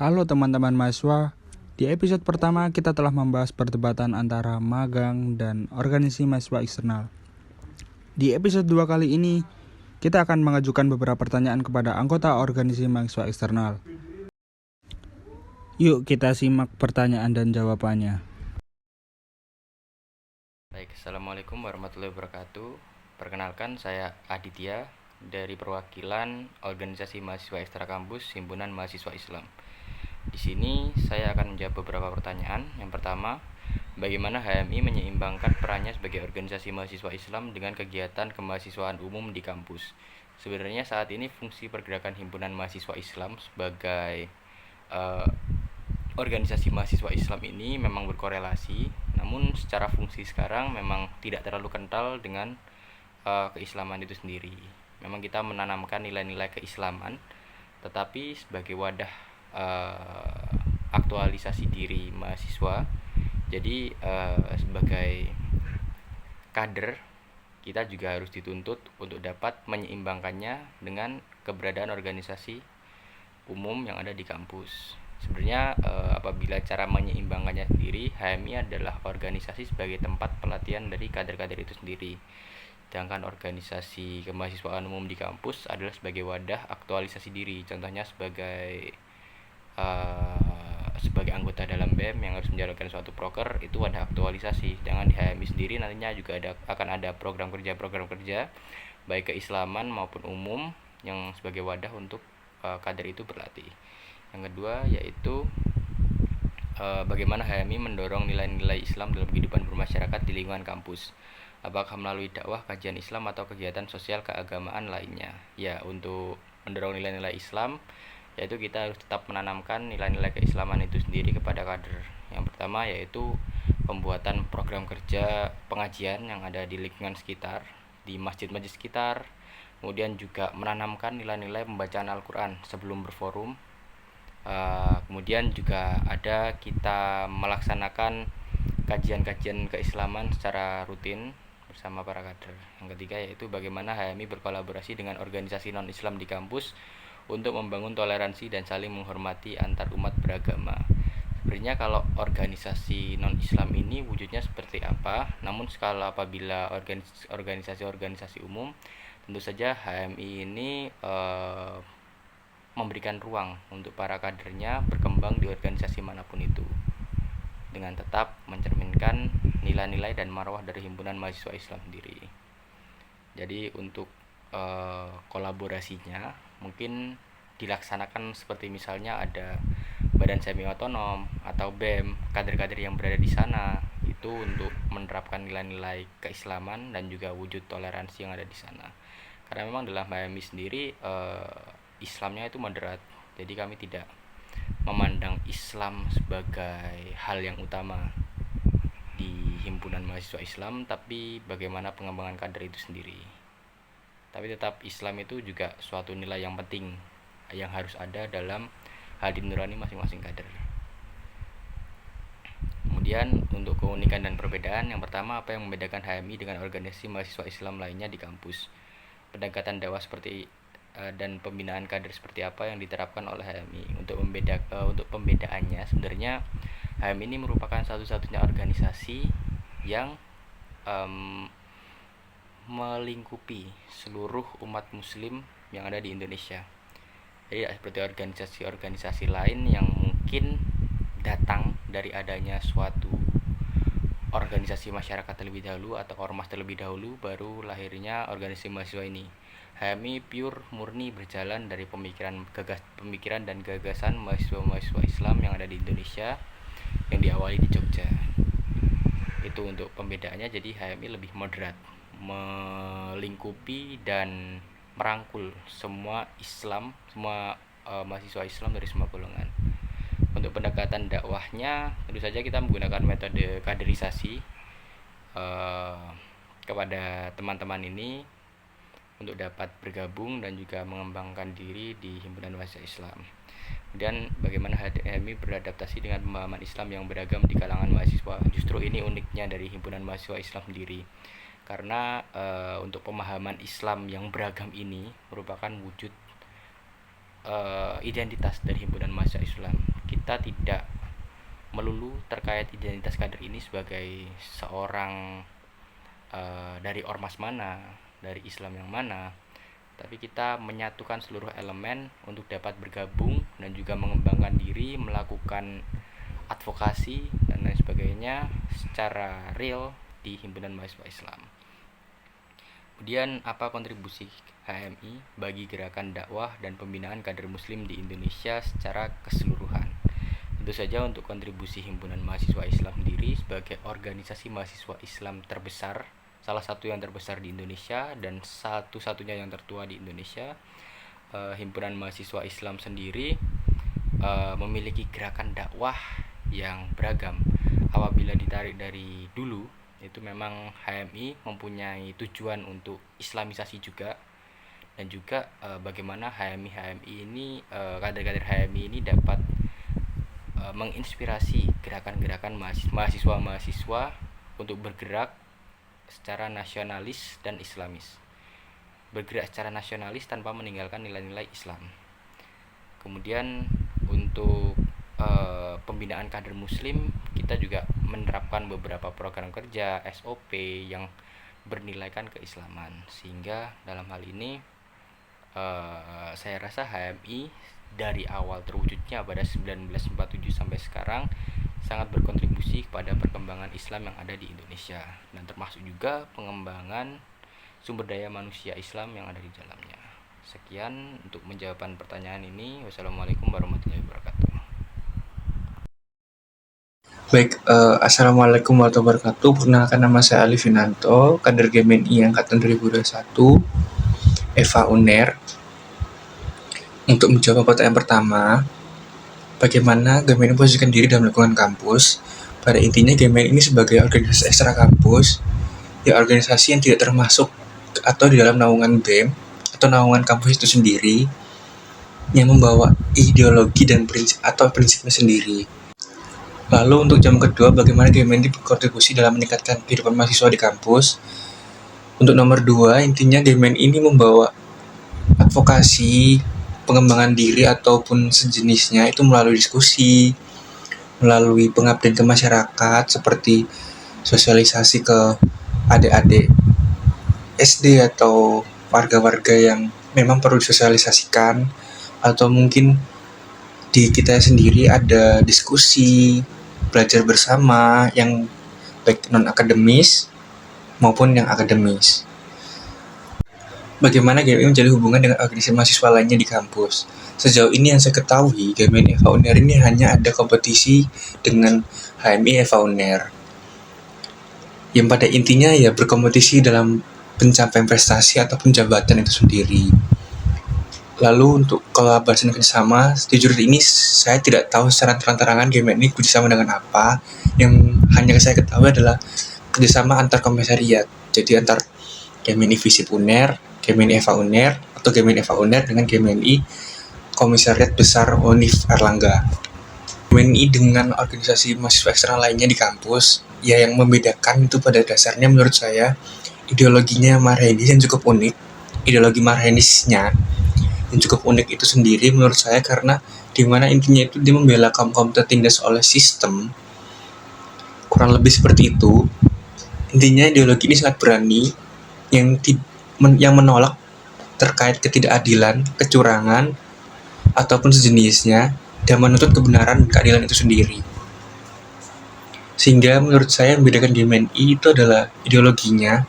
Halo teman-teman mahasiswa, di episode pertama kita telah membahas perdebatan antara magang dan organisasi mahasiswa eksternal. Di episode 2 kali ini, kita akan mengajukan beberapa pertanyaan kepada anggota organisasi mahasiswa eksternal. Yuk kita simak pertanyaan dan jawabannya. Baik, Assalamualaikum warahmatullahi wabarakatuh. Perkenalkan, saya Aditya dari perwakilan Organisasi Mahasiswa Ekstra Kampus Himpunan Mahasiswa Islam. Di sini saya akan menjawab beberapa pertanyaan. Yang pertama, bagaimana HMI menyeimbangkan perannya sebagai organisasi mahasiswa Islam dengan kegiatan kemahasiswaan umum di kampus? Sebenarnya saat ini fungsi pergerakan Himpunan Mahasiswa Islam sebagai organisasi mahasiswa Islam ini memang berkorelasi, namun secara fungsi sekarang memang tidak terlalu kental dengan keislaman itu sendiri. Memang kita menanamkan nilai-nilai keislaman, tetapi sebagai wadah aktualisasi diri mahasiswa, jadi sebagai kader kita juga harus dituntut untuk dapat menyeimbangkannya dengan keberadaan organisasi umum yang ada di kampus. Sebenarnya apabila cara menyeimbangkannya sendiri, HMI adalah organisasi sebagai tempat pelatihan dari kader-kader itu sendiri. Sedangkan organisasi kemahasiswaan umum di kampus adalah sebagai wadah aktualisasi diri. Contohnya sebagai anggota dalam BEM yang harus menjalankan suatu proker, itu wadah aktualisasi. Jangan di HMI sendiri nantinya juga akan ada program kerja baik keislaman maupun umum yang sebagai wadah untuk kader itu berlatih. Yang kedua yaitu bagaimana HMI mendorong nilai-nilai Islam dalam kehidupan bermasyarakat di lingkungan kampus. Apakah melalui dakwah, kajian Islam, atau kegiatan sosial keagamaan lainnya? Ya, untuk mendorong nilai-nilai Islam, yaitu kita harus tetap menanamkan nilai-nilai keislaman itu sendiri kepada kader. Yang pertama yaitu pembuatan program kerja pengajian yang ada di lingkungan sekitar, di masjid-masjid sekitar. Kemudian juga menanamkan nilai-nilai pembacaan Al-Quran sebelum berforum. Kemudian juga ada kita melaksanakan kajian-kajian keislaman secara rutin bersama para kader. Yang ketiga yaitu bagaimana HMI berkolaborasi dengan organisasi non-Islam di kampus untuk membangun toleransi dan saling menghormati antar umat beragama. Sebenarnya kalau organisasi non-Islam ini wujudnya seperti apa, namun apabila organisasi-organisasi umum, tentu saja HMI ini memberikan ruang untuk para kadernya berkembang di organisasi manapun itu, dengan tetap mencerminkan nilai-nilai dan marwah dari himpunan mahasiswa Islam sendiri. Jadi untuk kolaborasinya mungkin dilaksanakan seperti misalnya ada badan semi otonom atau BEM, kader-kader yang berada di sana itu untuk menerapkan nilai-nilai keislaman dan juga wujud toleransi yang ada di sana. Karena memang dalam HMI sendiri Islamnya itu moderat, jadi kami tidak memandang Islam sebagai hal yang utama di himpunan mahasiswa Islam, tapi bagaimana pengembangan kader itu sendiri. Tapi tetap Islam itu juga suatu nilai yang penting yang harus ada dalam hati nurani masing-masing kader. Kemudian untuk keunikan dan perbedaan, yang pertama apa yang membedakan HMI dengan organisasi mahasiswa Islam lainnya di kampus? Pendekatan dakwah seperti dan pembinaan kader seperti apa yang diterapkan oleh HMI. Untuk pembedaannya, sebenarnya HMI ini merupakan satu-satunya organisasi yang melingkupi seluruh umat muslim yang ada di Indonesia. Jadi seperti organisasi-organisasi lain yang mungkin datang dari adanya suatu organisasi masyarakat terlebih dahulu atau ormas terlebih dahulu baru lahirnya organisasi mahasiswa ini. HMI pure murni berjalan dari pemikiran dan gagasan mahasiswa-mahasiswa Islam yang ada di Indonesia yang diawali di Jogja. Itu untuk pembedaannya. Jadi HMI lebih moderat, melingkupi dan merangkul semua Islam, semua mahasiswa Islam dari semua golongan. Untuk pendekatan dakwahnya, tentu saja kita menggunakan metode kaderisasi kepada teman-teman ini untuk dapat bergabung dan juga mengembangkan diri di himpunan mahasiswa Islam. Dan bagaimana HMI beradaptasi dengan pemahaman Islam yang beragam di kalangan mahasiswa. Justru ini uniknya dari himpunan mahasiswa Islam sendiri, karena untuk pemahaman Islam yang beragam ini merupakan wujud identitas dari himpunan mahasiswa Islam. kita tidak melulu terkait identitas kader ini sebagai seorang dari ormas mana, dari Islam yang mana, tapi kita menyatukan seluruh elemen untuk dapat bergabung dan juga mengembangkan diri, melakukan advokasi dan lain sebagainya secara real di himpunan mahasiswa Islam. Kemudian apa kontribusi HMI bagi gerakan dakwah dan pembinaan kader muslim di Indonesia secara keseluruhan? Tentu saja untuk kontribusi himpunan mahasiswa Islam sendiri sebagai organisasi mahasiswa Islam terbesar, salah satu yang terbesar di Indonesia dan satu-satunya yang tertua di Indonesia, himpunan mahasiswa Islam sendiri memiliki gerakan dakwah yang beragam. Apabila ditarik dari dulu, itu memang HMI mempunyai tujuan untuk islamisasi juga, dan juga bagaimana HMI ini, kader-kader HMI ini dapat menginspirasi gerakan-gerakan mahasiswa-mahasiswa untuk bergerak secara nasionalis dan islamis, bergerak secara nasionalis tanpa meninggalkan nilai-nilai Islam. Kemudian untuk pembinaan kader muslim, kita juga menerapkan beberapa program kerja SOP yang bernilaikan keislaman, sehingga dalam hal ini saya rasa HMI dari awal terwujudnya pada 1947 sampai sekarang sangat berkontribusi kepada perkembangan Islam yang ada di Indonesia, dan termasuk juga pengembangan sumber daya manusia Islam yang ada di dalamnya. Sekian untuk menjawab pertanyaan ini. Wassalamualaikum warahmatullahi wabarakatuh. Baik, Assalamualaikum warahmatullahi wabarakatuh. Perkenalkan, nama saya Ali Finanto, kader GMNI Angkatan 2021, Eva UNER. Untuk menjawab pertanyaan pertama, bagaimana GMNI posisikan diri dalam lingkungan kampus? Pada intinya, GMNI ini sebagai organisasi ekstra kampus, ya organisasi yang tidak termasuk atau di dalam naungan BEM atau naungan kampus itu sendiri, yang membawa ideologi dan prinsipnya sendiri. Lalu untuk jam kedua, bagaimana GMNI berkontribusi dalam meningkatkan kehidupan mahasiswa di kampus? Untuk nomor 2, intinya GMNI ini membawa advokasi, pengembangan diri ataupun sejenisnya itu melalui diskusi, melalui pengabdian ke masyarakat seperti sosialisasi ke adik-adik SD atau warga-warga yang memang perlu disosialisasikan, atau mungkin di kita sendiri ada diskusi, belajar bersama yang baik non-akademis maupun yang akademis. Bagaimana GMNI menjalin hubungan dengan organisasi mahasiswa lainnya di kampus? Sejauh ini yang saya ketahui, GMNI Eva UNER ini hanya ada kompetisi dengan HMI Eva UNER, yang pada intinya ya berkompetisi dalam pencapaian prestasi ataupun jabatan itu sendiri. Lalu untuk kolaborasi kerjasama, jujur ini saya tidak tahu secara terang-terangan GMNI kerjasama dengan apa. Yang hanya saya ketahui adalah kerjasama antar komisariat. Jadi antar GMNI Visip UNER, GMNI Eva UNER, atau GMNI Eva UNER dengan GMNI Komisariat Besar Univ Erlangga. GMNI dengan organisasi mahasiswa eksternal lainnya di kampus, ya yang membedakan itu pada dasarnya menurut saya ideologinya Marhaenis yang cukup unik. Ideologi Marhaenisnya yang cukup unik itu sendiri menurut saya, karena dimana intinya itu dia membela kaum tertindas oleh sistem, kurang lebih seperti itu. Intinya ideologi ini sangat berani, yang menolak terkait ketidakadilan, kecurangan ataupun sejenisnya, dan menuntut kebenaran dan keadilan itu sendiri. Sehingga menurut saya yang membedakan GMNI itu adalah ideologinya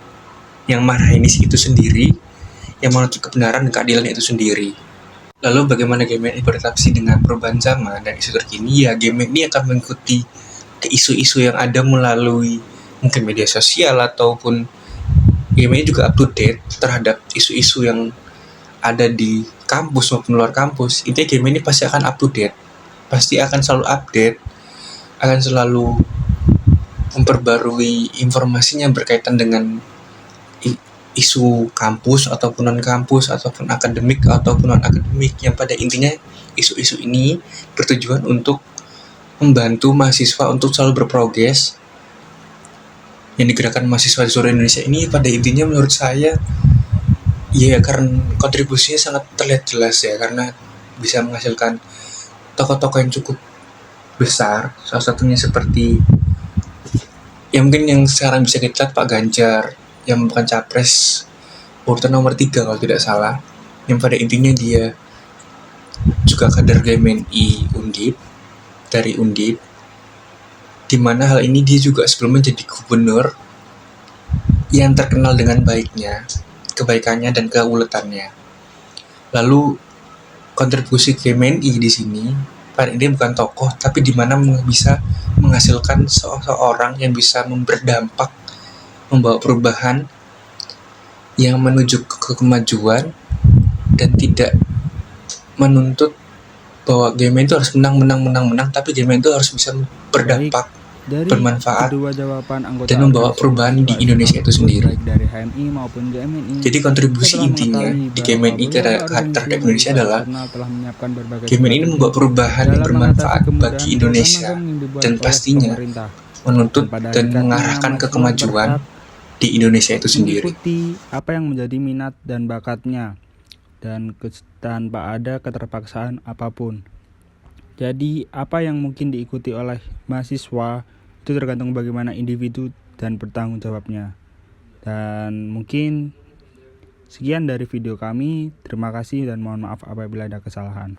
yang Marhaenis itu sendiri, yang menuntut kebenaran dan keadilan itu sendiri. Lalu bagaimana GMNI beradaptasi dengan perubahan zaman dan isu terkini? Ya, GMNI akan mengikuti ke isu-isu yang ada melalui mungkin media sosial, ataupun GMNI juga up to date terhadap isu-isu yang ada di kampus maupun luar kampus. Intinya GMNI pasti akan up to date, pasti akan selalu update, akan selalu memperbarui informasinya berkaitan dengan isu kampus ataupun non-kampus, ataupun akademik ataupun non-akademik, yang pada intinya isu-isu ini bertujuan untuk membantu mahasiswa untuk selalu berprogres. Yang digerakkan mahasiswa di seluruh Indonesia ini pada intinya menurut saya ya karena kontribusinya sangat terlihat jelas ya, karena bisa menghasilkan tokoh-tokoh yang cukup besar, salah satunya seperti yang mungkin yang sekarang bisa kita lihat Pak Ganjar yang merupakan capres urutan nomor 3 kalau tidak salah, yang pada intinya dia juga kader GMNI Undip, dari Undip, di mana hal ini dia juga sebelumnya jadi gubernur yang terkenal dengan baiknya, kebaikannya dan keuletannya. Lalu kontribusi GMNI di sini pada ini bukan tokoh, tapi di mana bisa menghasilkan seorang yang bisa berdampak, membawa perubahan yang menuju ke kemajuan dan tidak menuntut bahwa GMNI itu harus menang, tapi GMNI itu harus bisa berdampak, Dari bermanfaat, kedua jawaban anggota dan membawa organisasi perubahan di mahasiswa Indonesia eksternal itu sendiri. baik dari HMI maupun GMNI. Jadi kontribusi Setelah intinya mengetahui di bahwa GMNI beberapa terhadap organisasi Indonesia mahasiswa adalah eksternal telah menyiapkan berbagai GMNI ini strategi membawa perubahan yang dalam bermanfaat mengatasi kemudahan bagi Indonesia program magang yang dibuat dan oleh pastinya pemerintah. menuntut pada dan hakikatnya, mengarahkan ke mahasiswa kemajuan berhak di Indonesia itu sendiri. mengikuti apa yang menjadi minat dan bakatnya dan tanpa ada keterpaksaan apapun. Jadi apa yang mungkin diikuti oleh mahasiswa itu tergantung bagaimana individu dan bertanggung jawabnya. Dan mungkin sekian dari video kami. Terima kasih dan mohon maaf apabila ada kesalahan.